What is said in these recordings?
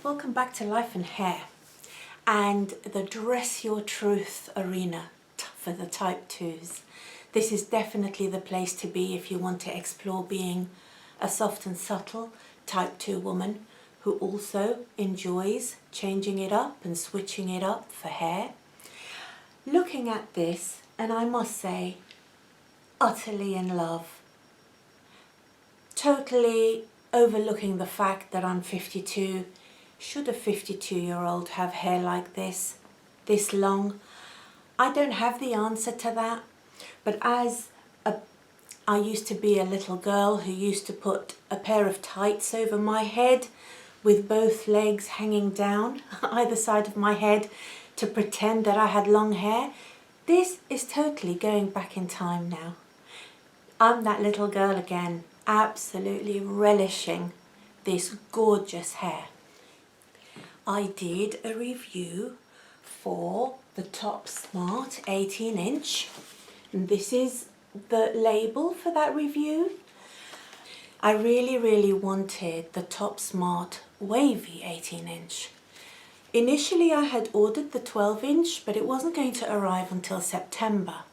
Welcome back to Life and Hair and the Dress Your Truth arena for the Type 2s. This is definitely the place to be if you want to explore being a soft and subtle Type 2 woman who also enjoys changing it up and switching it up for hair. Looking at this, and I must say, utterly in love. Totally overlooking the fact that I'm 52. Should a 52-year-old have hair like this long? I don't have the answer to that, but I used to be a little girl who used to put a pair of tights over my head with both legs hanging down either side of my head to pretend that I had long hair. This is totally going back in time now. I'm that little girl again, absolutely relishing this gorgeous hair. I did a review for the Top Smart 18-inch, and this is the label for that review. I really wanted the Top Smart Wavy 18-inch. Initially I had ordered the 12-inch, but it wasn't going to arrive until September.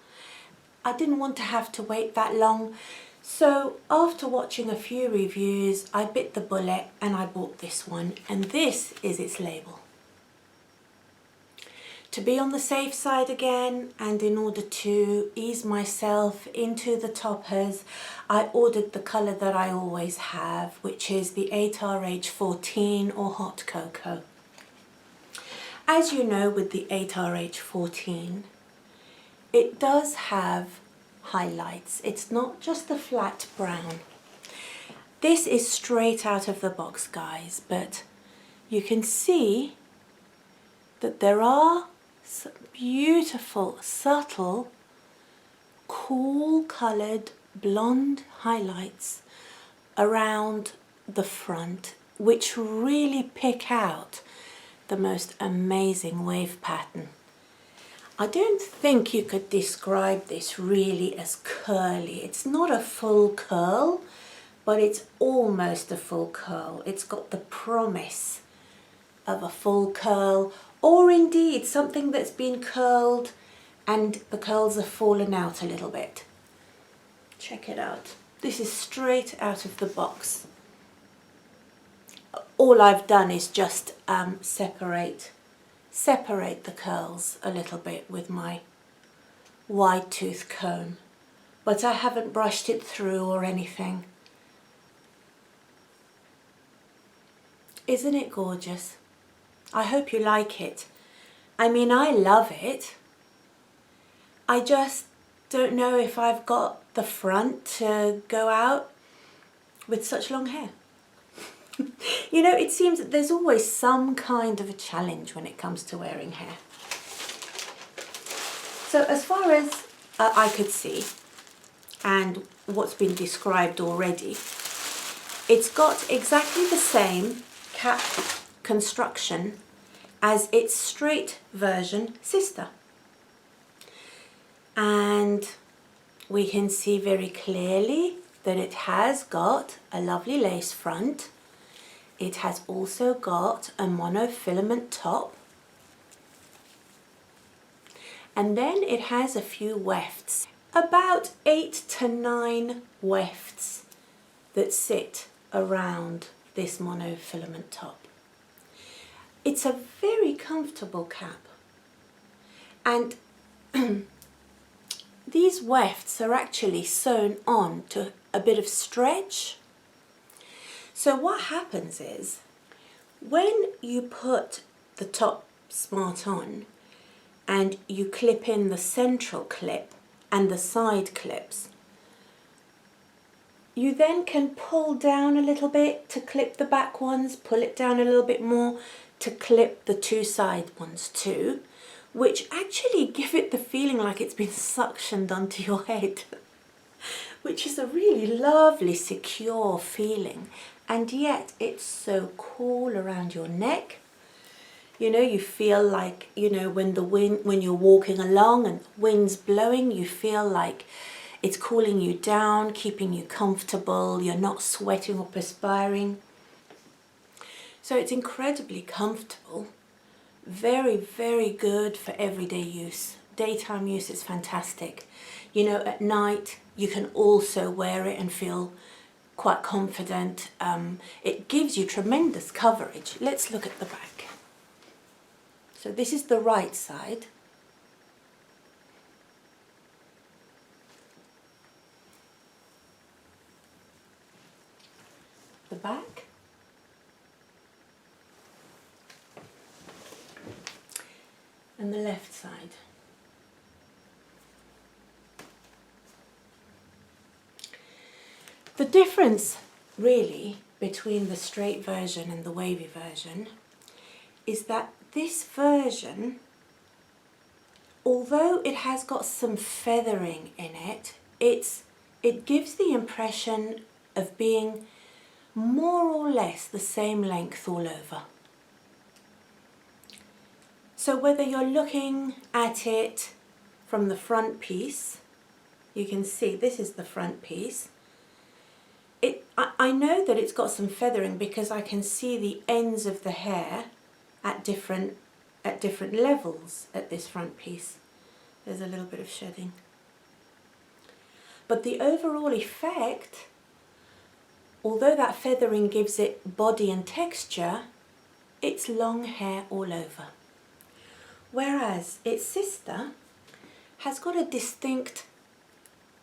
I didn't want to have to wait that long, so after watching a few reviews, I bit the bullet and I bought this one, and this is its label. To be on the safe side again, and in order to ease myself into the toppers, I ordered the colour that I always have, which is the 8RH14 or Hot Cocoa. As you know, with the 8RH14, it does have highlights. It's not just the flat brown. This is straight out of the box, guys, but you can see that there are some beautiful, subtle, cool coloured blonde highlights around the front, which really pick out the most amazing wave pattern. I don't think you could describe this really as curly. It's not a full curl, but it's almost a full curl. It's got the promise of a full curl, or indeed something that's been curled and the curls have fallen out a little bit. Check it out. This is straight out of the box. All I've done is just separate the curls a little bit with my wide tooth comb, but I haven't brushed it through or anything. Isn't it gorgeous? I hope you like it. I mean, I love it. I just don't know if I've got the front to go out with such long hair. You know, it seems that there's always some kind of a challenge when it comes to wearing hair. So as far as I could see, and what's been described already, it's got exactly the same cap construction as its straight version sister. And we can see very clearly that it has got a lovely lace front. It has also got a monofilament top, and then it has a few wefts, about 8 to 9 wefts that sit around this monofilament top. It's a very comfortable cap, and these wefts are actually sewn on to a bit of stretch. So what happens is, when you put the Top Smart on and you clip in the central clip and the side clips, you then can pull down a little bit to clip the back ones, pull it down a little bit more to clip the two side ones too, which actually give it the feeling like it's been suctioned onto your head, which is a really lovely, secure feeling. And yet it's so cool around your neck. You know, you feel like, you know, when you're walking along and the wind's blowing, you feel like it's cooling you down, keeping you comfortable, you're not sweating or perspiring. So it's incredibly comfortable, very, very good for everyday use. Daytime use is fantastic. You know, at night you can also wear it and feel quite confident. It gives you tremendous coverage. Let's look at the back. So this is the right side. The back. And the left side. The difference really between the straight version and the wavy version is that this version, although it has got some feathering in it, it gives the impression of being more or less the same length all over. So whether you're looking at it from the front piece, you can see this is the front piece. I know that it's got some feathering because I can see the ends of the hair at different levels at this front piece. There's a little bit of shedding. But the overall effect, although that feathering gives it body and texture, it's long hair all over. Whereas its sister has got a distinct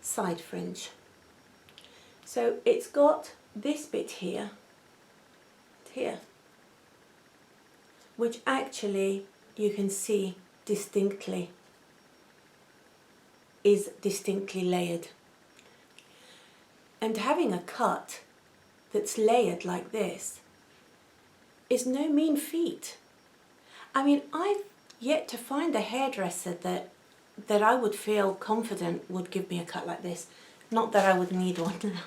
side fringe. So it's got this bit here, which actually you can see distinctly is distinctly layered. And having a cut that's layered like this is no mean feat. I mean, I've yet to find a hairdresser that I would feel confident would give me a cut like this. Not that I would need one now.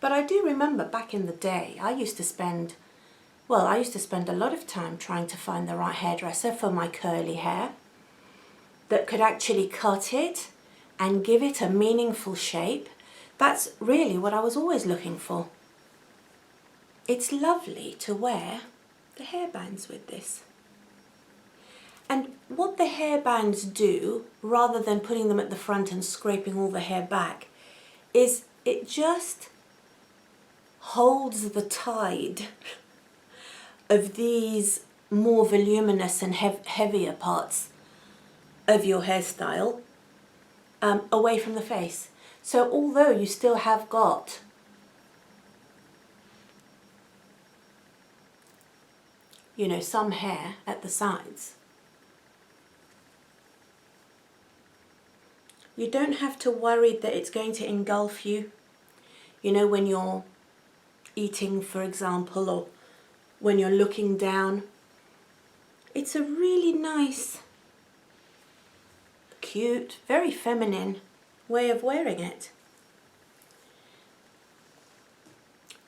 But I do remember back in the day, I used to spend a lot of time trying to find the right hairdresser for my curly hair that could actually cut it and give it a meaningful shape. That's really what I was always looking for. It's lovely to wear the hairbands with this. And what the hairbands do, rather than putting them at the front and scraping all the hair back, is it just holds the tide of these more voluminous and heavier parts of your hairstyle away from the face. So although you still have got some hair at the sides, you don't have to worry that it's going to engulf you, when you're eating, for example, or when you're looking down. It's a really nice, cute, very feminine way of wearing it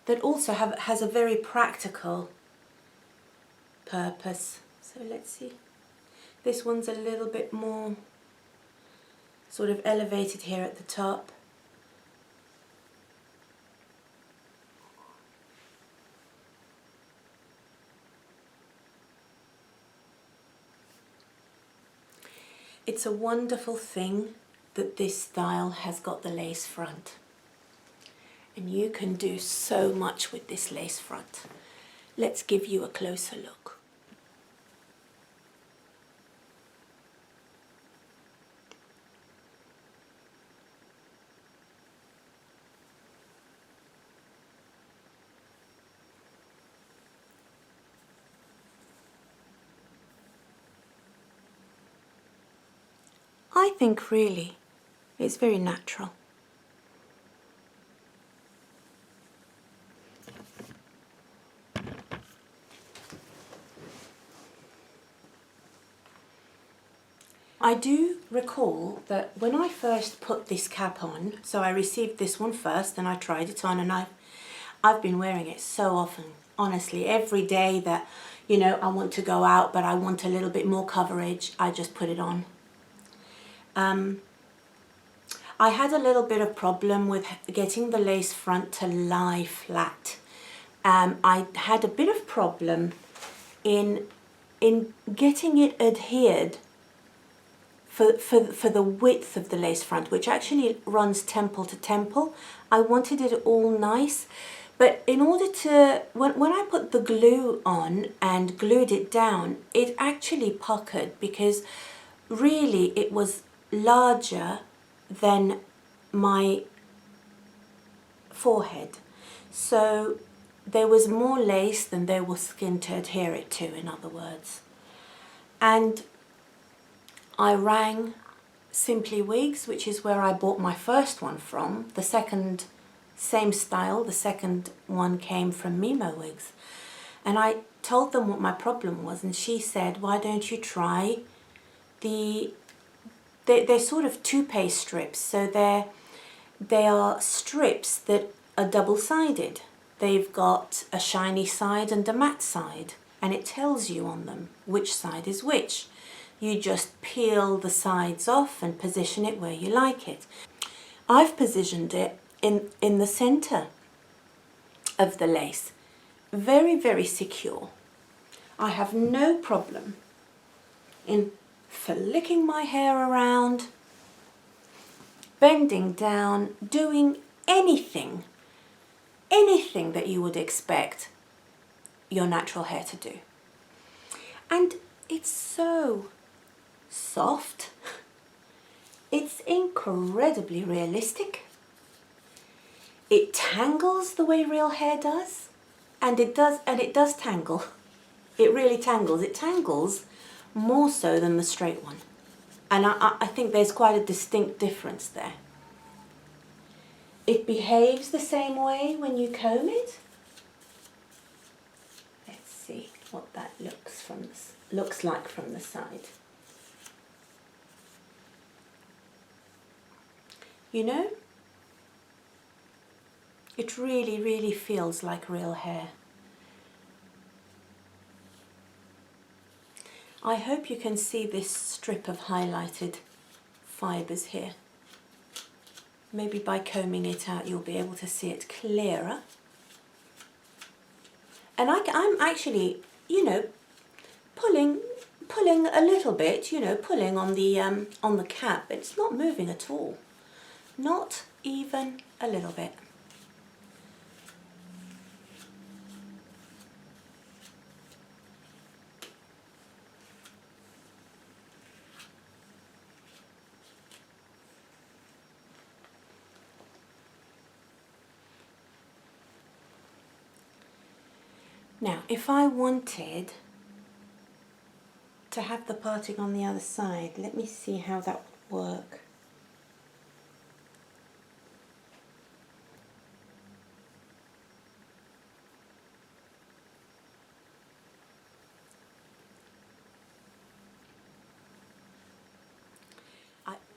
that also has a very practical purpose. So let's see. This one's a little bit more sort of elevated here at the top. It's a wonderful thing that this style has got the lace front. And you can do so much with this lace front. Let's give you a closer look. I think really it's very natural. I do recall that when I first put this cap on, so I received this one first and I tried it on, and I've been wearing it so often, honestly. Every day that, I want to go out but I want a little bit more coverage, I just put it on. I had a little bit of problem with getting the lace front to lie flat. I had a bit of problem in getting it adhered for the width of the lace front, which actually runs temple to temple. I wanted it all nice, but in order to, when I put the glue on and glued it down, it actually puckered because really it was larger than my forehead. So there was more lace than there was skin to adhere it to, in other words. And I rang Simply Wigs, which is where I bought my first one from. The second, same style, the second one came from Mimo Wigs. And I told them what my problem was, and she said, why don't you try they're sort of toupee strips, so they are strips that are double-sided. They've got a shiny side and a matte side, and it tells you on them which side is which. You just peel the sides off and position it where you like it. I've positioned it in the center of the lace. Very, very secure. I have no problem in flicking my hair around, bending down, doing anything that you would expect your natural hair to do. And it's so soft. It's incredibly realistic. It tangles the way real hair does, and it does tangle. It really tangles. It tangles more so than the straight one. And I think there's quite a distinct difference there. It behaves the same way when you comb it. Let's see what that looks like from the side. You know, it really, really feels like real hair. I hope you can see this strip of highlighted fibres here. Maybe by combing it out you'll be able to see it clearer. And I'm actually, you know, pulling a little bit, you know, pulling on the cap. It's not moving at all. Not even a little bit. Now, if I wanted to have the parting on the other side, let me see how that would work.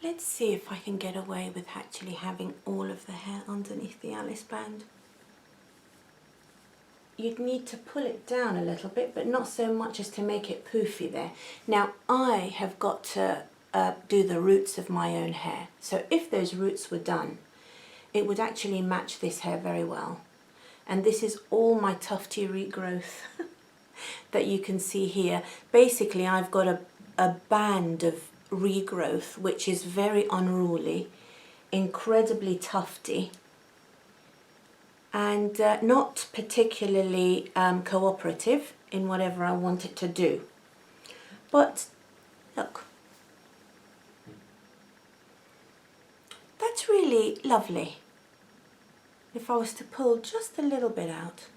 Let's see if I can get away with actually having all of the hair underneath the Alice band. You'd need to pull it down a little bit, but not so much as to make it poofy there. Now, I have got to do the roots of my own hair. So if those roots were done, it would actually match this hair very well. And this is all my tufty regrowth that you can see here. Basically, I've got a band of regrowth, which is very unruly, incredibly tufty, and not particularly cooperative in whatever I want it to do. But look, that's really lovely. If I was to pull just a little bit out,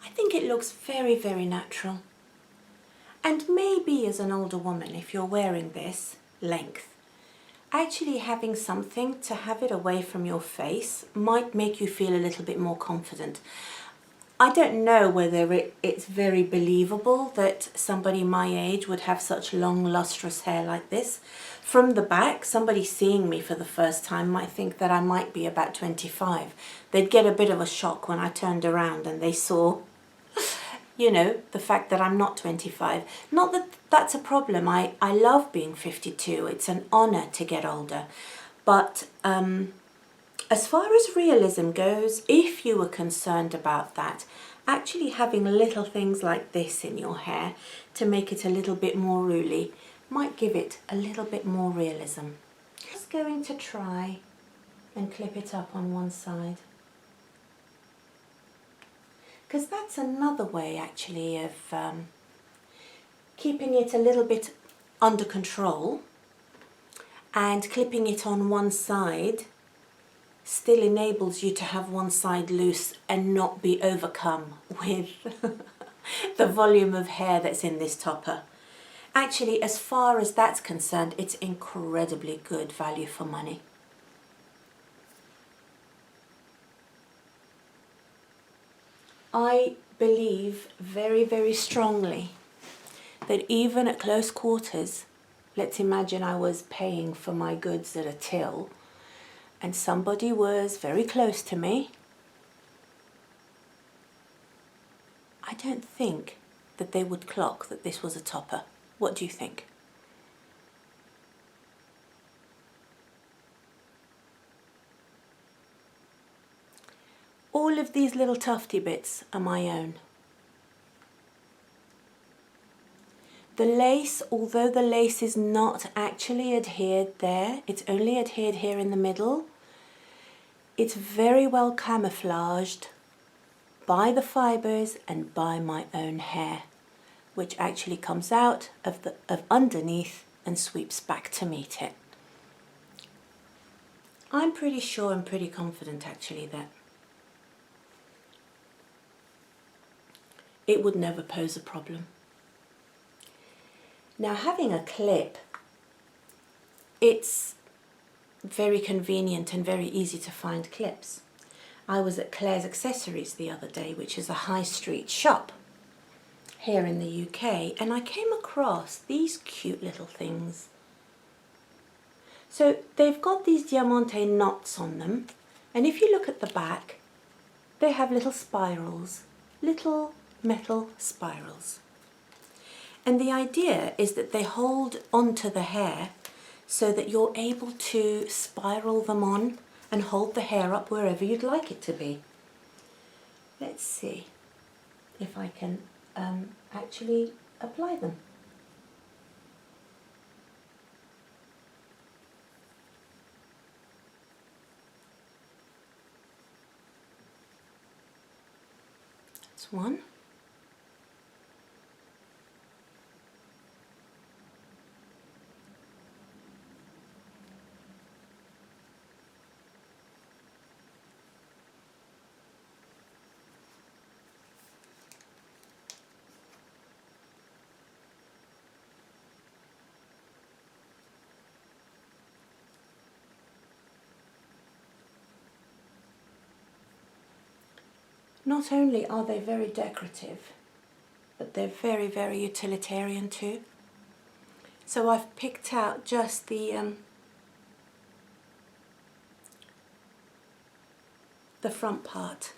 I think it looks very, very natural. And maybe as an older woman, if you're wearing this length, actually having something to have it away from your face might make you feel a little bit more confident. I don't know whether it's very believable that somebody my age would have such long, lustrous hair like this. From the back, somebody seeing me for the first time might think that I might be about 25. They'd get a bit of a shock when I turned around and they saw, you know, the fact that I'm not 25. Not that that's a problem. I love being 52. It's an honor to get older. But As far as realism goes, if you were concerned about that, actually having little things like this in your hair to make it a little bit more ruly might give it a little bit more realism. Just going to try and clip it up on one side, because that's another way actually of keeping it a little bit under control, and clipping it on one side still enables you to have one side loose and not be overcome with the volume of hair that's in this topper. Actually, as far as that's concerned, it's incredibly good value for money. I believe very, very strongly that even at close quarters, let's imagine I was paying for my goods at a till and somebody was very close to me, I don't think that they would clock that this was a topper. What do you think? All of these little tufty bits are my own. The lace, although the lace is not actually adhered there, it's only adhered here in the middle, it's very well camouflaged by the fibres and by my own hair, which actually comes out of underneath and sweeps back to meet it. I'm pretty sure and pretty confident actually that it would never pose a problem. Now, having a clip, it's very convenient and very easy to find clips. I was at Claire's Accessories the other day, which is a high street shop here in the UK, and I came across these cute little things. So they've got these diamante knots on them, and if you look at the back, they have little spirals, little metal spirals. And the idea is that they hold onto the hair so that you're able to spiral them on and hold the hair up wherever you'd like it to be. Let's see if I can actually apply them. That's one. Not only are they very decorative, but they're very, very utilitarian too. So I've picked out just the front part,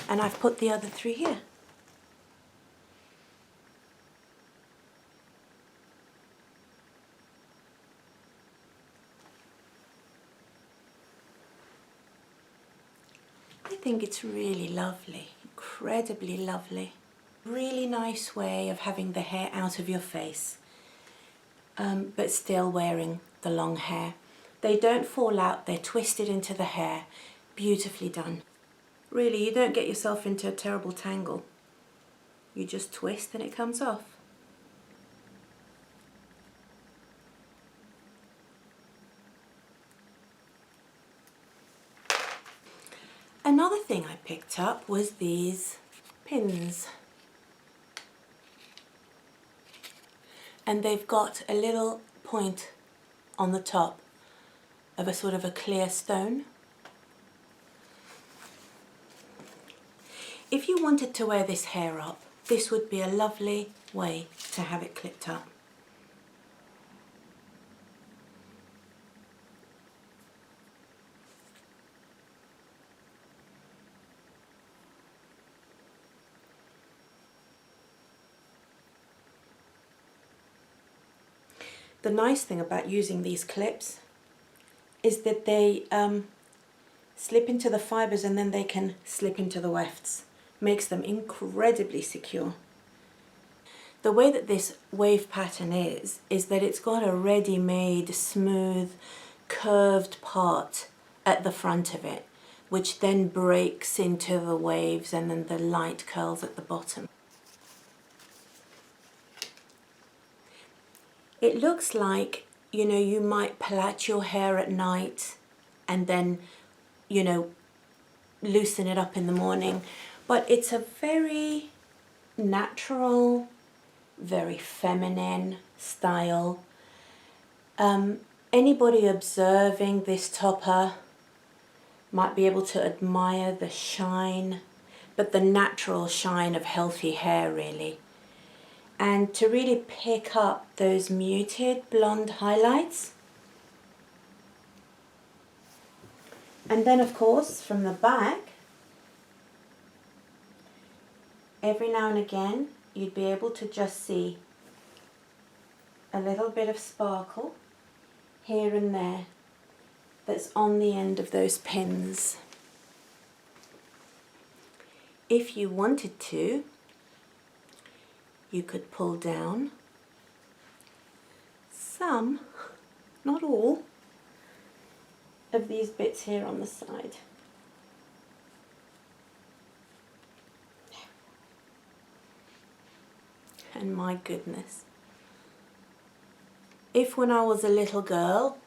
and I've put the other three here. I think it's really lovely, incredibly lovely. Really nice way of having the hair out of your face, but still wearing the long hair. They don't fall out, they're twisted into the hair. Beautifully done. Really, you don't get yourself into a terrible tangle. You just twist and it comes off. Another thing I picked up was these pins. And they've got a little point on the top of a sort of a clear stone. If you wanted to wear this hair up, this would be a lovely way to have it clipped up. The nice thing about using these clips is that they slip into the fibres and then they can slip into the wefts. Makes them incredibly secure. The way that this wave pattern is that it's got a ready-made, smooth, curved part at the front of it, which then breaks into the waves and then the light curls at the bottom. It looks like, you know, you might plait your hair at night and then, you know, loosen it up in the morning. But it's a very natural, very feminine style. Anybody observing this topper might be able to admire the shine, but the natural shine of healthy hair really. And to really pick up those muted blonde highlights. And then of course from the back, every now and again you'd be able to just see a little bit of sparkle here and there that's on the end of those pins. If you wanted to, you could pull down some, not all, of these bits here on the side. And my goodness, if when I was a little girl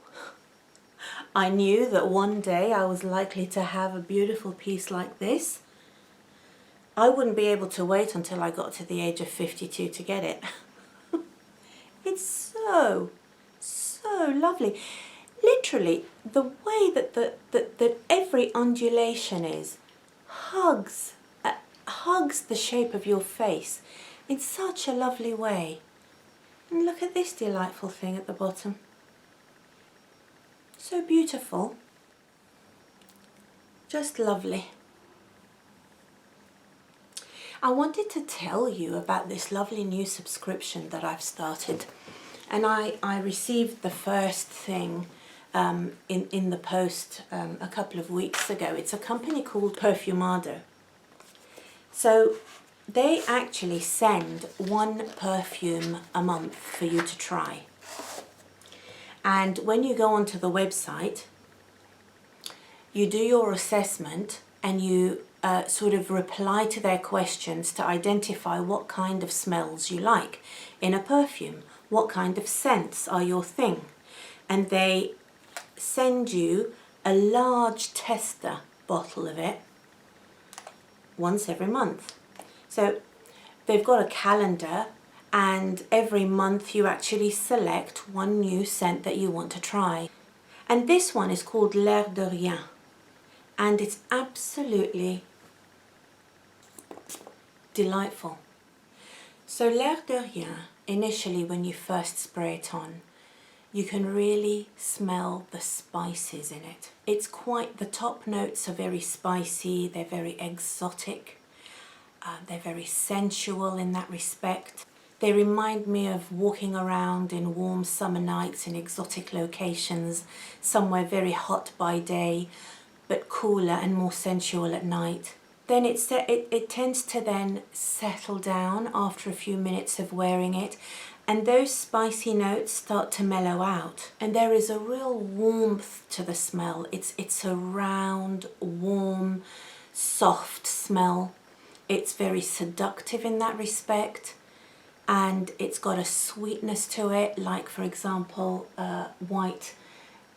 I knew that one day I was likely to have a beautiful piece like this, I wouldn't be able to wait until I got to the age of 52 to get it. It's so lovely. Literally, the way that every undulation is hugs the shape of your face in such a lovely way. And look at this delightful thing at the bottom. So beautiful. Just lovely. I wanted to tell you about this lovely new subscription that I've started. And I received the first thing in the post a couple of weeks ago. It's a company called Parfumado. So they actually send one perfume a month for you to try. And when you go onto the website, you do your assessment and you sort of reply to their questions to identify what kind of smells you like in a perfume. What kind of scents are your thing? And they send you a large tester bottle of it once every month. So they've got a calendar, and every month you actually select one new scent that you want to try. And this one is called Lair de Rien, and it's absolutely delightful. So Lair de Rien, initially when you first spray it on, you can really smell the spices in it. It's quite, the top notes are very spicy, they're very exotic, they're very sensual in that respect. They remind me of walking around in warm summer nights in exotic locations, somewhere very hot by day, but cooler and more sensual at night. Then it tends to then settle down after a few minutes of wearing it, and those spicy notes start to mellow out. And there is a real warmth to the smell. It's a round, warm, soft smell. It's very seductive in that respect. And it's got a sweetness to it, like for example, white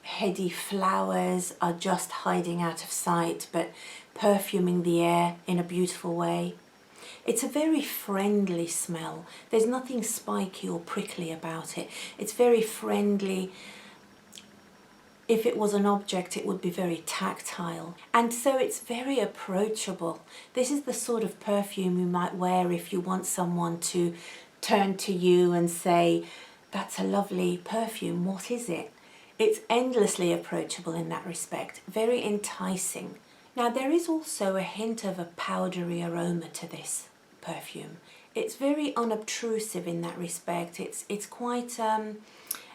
heady flowers are just hiding out of sight, but perfuming the air in a beautiful way. It's a very friendly smell. There's nothing spiky or prickly about it. It's very friendly. If it was an object, it would be very tactile. And so it's very approachable. This is the sort of perfume you might wear if you want someone to turn to you and say, "That's a lovely perfume, what is it?" It's endlessly approachable in that respect, very enticing. Now there is also a hint of a powdery aroma to this perfume. It's very unobtrusive in that respect. It's quite an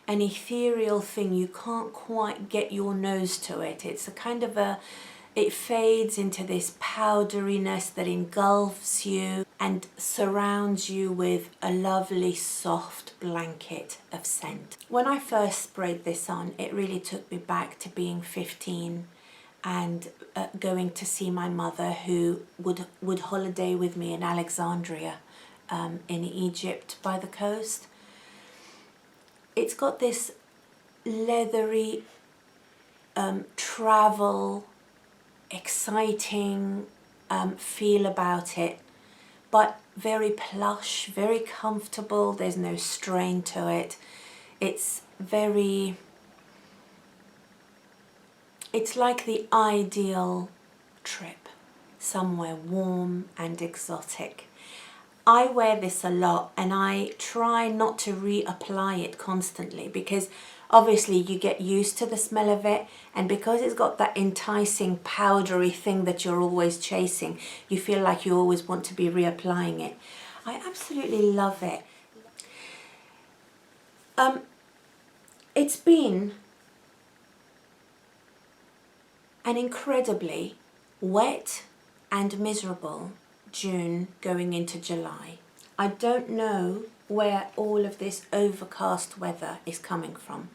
ethereal thing. You can't quite get your nose to it. It's a kind of a It fades into this powderiness that engulfs you and surrounds you with a lovely soft blanket of scent. When I first sprayed this on, it really took me back to being 15 and going to see my mother, who would holiday with me in Alexandria in Egypt by the coast. It's got this leathery travel, exciting feel about it, but very plush, very comfortable. There's no strain to it. It's like the ideal trip, somewhere warm and exotic. I wear this a lot, and I try not to reapply it constantly because obviously you get used to the smell of it, and because it's got that enticing powdery thing that you're always chasing, you feel like you always want to be reapplying it. I absolutely love it. It's been an incredibly wet and miserable June going into July. I don't know where all of this overcast weather is coming from.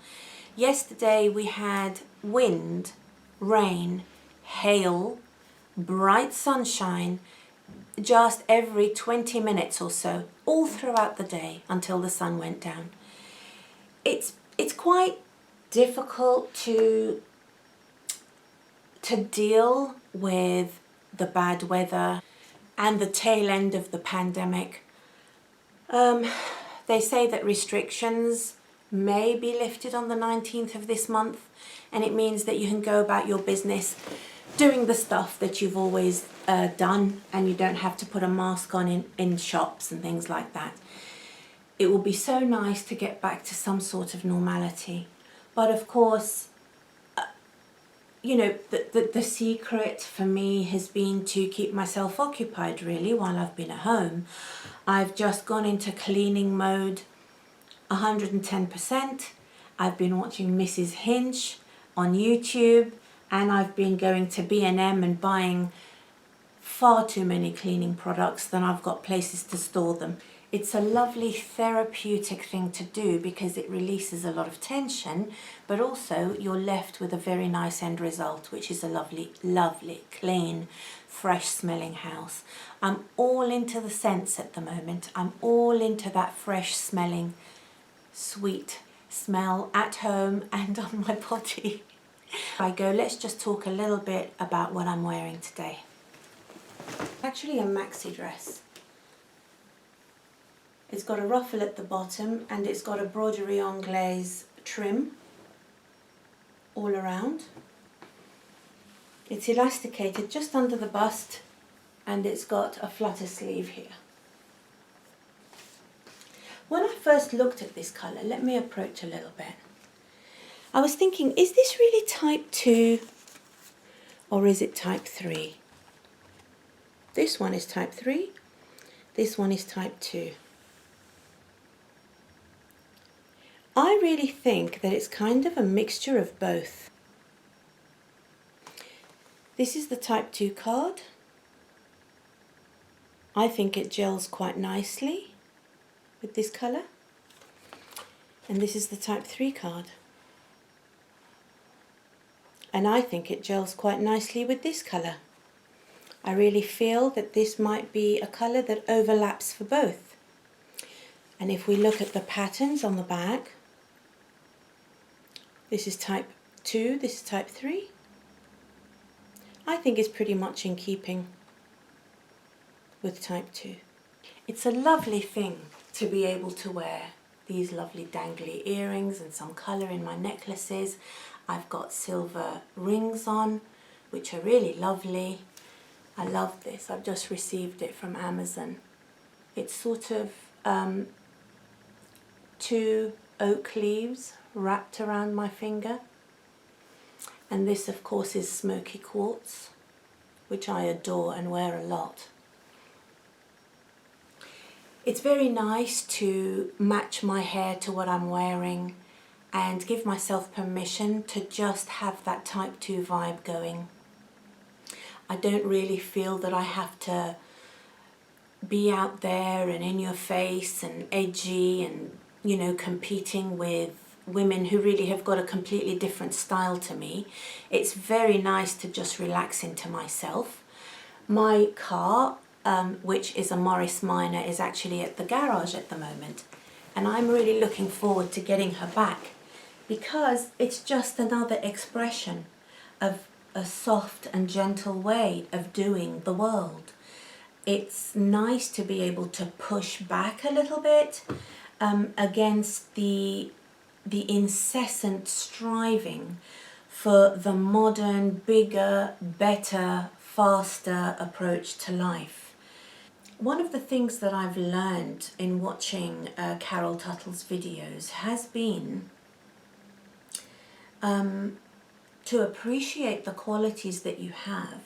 Yesterday we had wind, rain, hail, bright sunshine, just every 20 minutes or so, all throughout the day until the sun went down. It's quite difficult to deal with the bad weather and the tail end of the pandemic. They say that restrictions may be lifted on the 19th of this month, and it means that you can go about your business doing the stuff that you've always done, and you don't have to put a mask on in shops and things like that. It will be so nice to get back to some sort of normality. But of course, you know, the secret for me has been to keep myself occupied really while I've been at home. I've just gone into cleaning mode 110%. I've been watching Mrs. Hinch on YouTube, and I've been going to B&M and buying far too many cleaning products than I've got places to store them. It's a lovely therapeutic thing to do because it releases a lot of tension, but also you're left with a very nice end result, which is a lovely, lovely, clean, fresh smelling house. I'm all into the scents at the moment. I'm all into that fresh smelling, sweet smell at home and on my body. Let's just talk a little bit about what I'm wearing today. Actually a maxi dress. It's got a ruffle at the bottom and it's got a broderie anglaise trim all around. It's elasticated just under the bust and it's got a flutter sleeve here. When I first looked at this colour, let me approach a little bit. I was thinking, is this really type 2 or is it type 3? This one is type 3, this one is type 2. I really think that it's kind of a mixture of both. This is the type 2 card. I think it gels quite nicely with this colour. And this is the type 3 card. And I think it gels quite nicely with this colour. I really feel that this might be a colour that overlaps for both. And if we look at the patterns on the back, this is type 2, this is type 3. I think it's pretty much in keeping with type 2. It's a lovely thing to be able to wear these lovely dangly earrings and some colour in my necklaces. I've got silver rings on, which are really lovely. I love this. I've just received it from Amazon. It's sort of 2 oak leaves wrapped around my finger. And this of course is smoky quartz, which I adore and wear a lot. It's very nice to match my hair to what I'm wearing and give myself permission to just have that type 2 vibe going. I don't really feel that I have to be out there and in your face and edgy and, you know, competing with women who really have got a completely different style to me. It's very nice to just relax into myself. My car, which is a Morris Minor, is actually at the garage at the moment, and I'm really looking forward to getting her back because it's just another expression of a soft and gentle way of doing the world. It's nice to be able to push back a little bit against the incessant striving for the modern, bigger, better, faster approach to life. One of the things that I've learned in watching Carol Tuttle's videos has been to appreciate the qualities that you have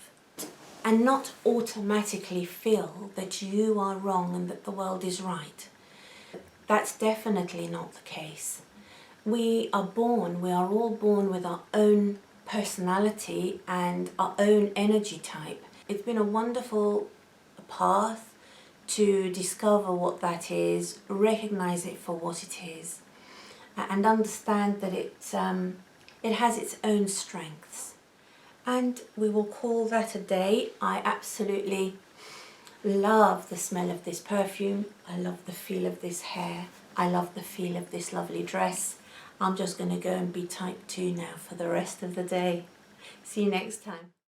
and not automatically feel that you are wrong and that the world is right. That's definitely not the case. We are all born with our own personality and our own energy type. It's been a wonderful path to discover what that is, recognize it for what it is, and understand that it has its own strengths. And we will call that a day. I absolutely love the smell of this perfume. I love the feel of this hair. I love the feel of this lovely dress. I'm just going to go and be type 2 now for the rest of the day. See you next time.